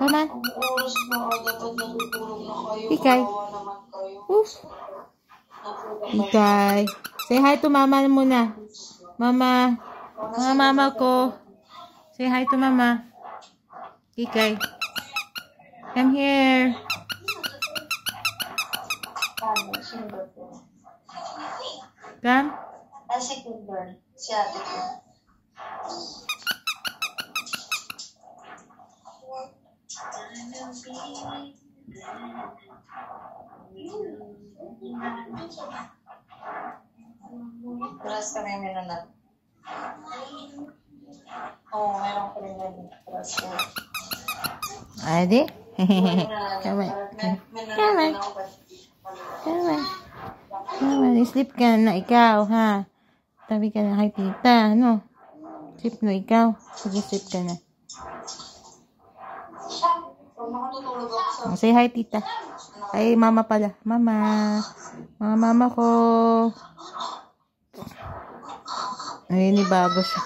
Come on. Ang oras na dapat natutulog na kayo. Ikay. Kawawa naman kayo. Ikay. Say hi to mama muna. Mama. Mga mama ko. Say hi to mama. Ikay. Come here. Come. Si Kimber. Si ate ko. Plus kami minunod. Oo, meron ko rin na plus ko. Adi? Come on. Come on. Come on. Come on. Sleep ka na ikaw, ha? Tabi ka na kay tita, no? Sleep no ikaw. Sige-sleep ka na. Say hi, tita. Ay, mama pala. Mama. Mga mama ko. Ay, ni bago siya.